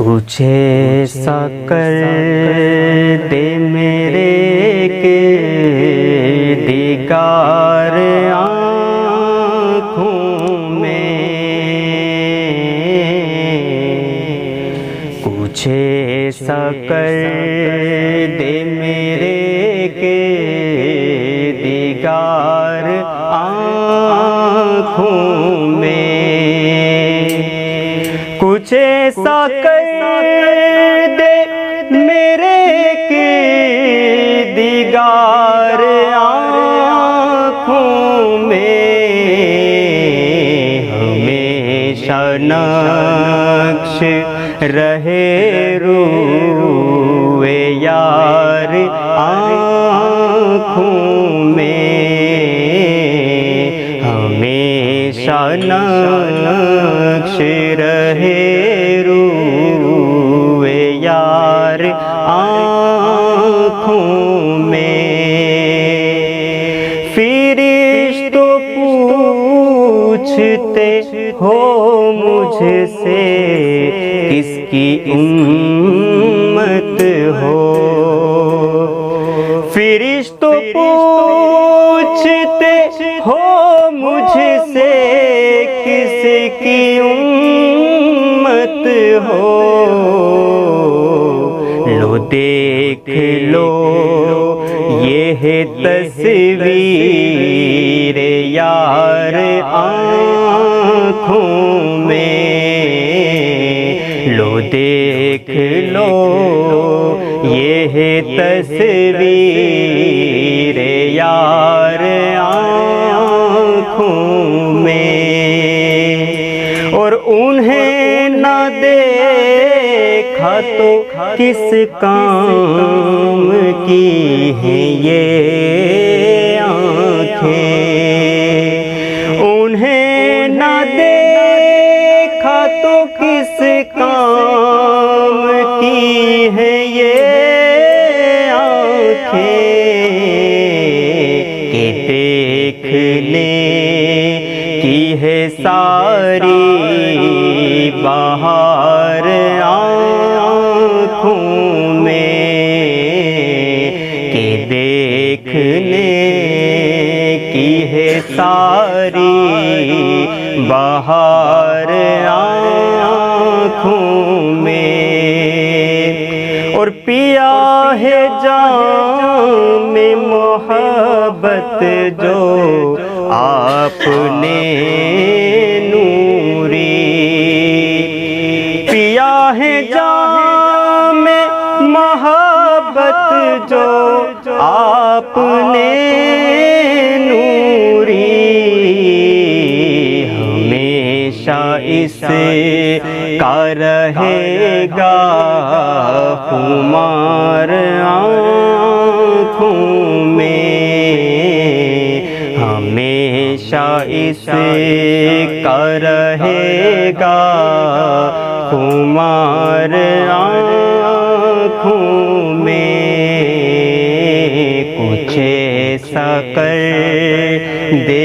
कुछ ऐसा कर दे मेरे किरदिगार आँखों में, कुछ ऐसा कर दे मेरे किरदिगार आँखों में, कुछ ऐसा कर दे मेरे किरदिगार आँखों में, हमेशा नक्श रहे रूए यार आँखों में, हमेशा नक्श रहे रूए यार आँखों में। फिरिश्तों पूछते हो मुझसे किसकी उम्मत हो, फिरिश्तों पूछते हो मुझसे किसकी उम्मत हो, लो देख लो ये है तस्वीर यार आँखों में, लो देख लो ये है तस्वीर यार आँखों में। और उन्हें ना देखा तो किस काम की हैं ये आँखें, उन्हें ना देखा तो किस काम की है ये आँखें, कि देखने की है सारी बहार आँखों में, कि देखने की है सारी बहार आँखों में। और पिया है जाम में मोहब्बत जो आपने नूरी, पिया है जाम में मोहब्बत जो आपने नूरी, हमेशा इसका रहेगा खुमार आँखों में, हमेशा इसका रहेगा खुमार आँखों में। कुछ ऐसा कर दे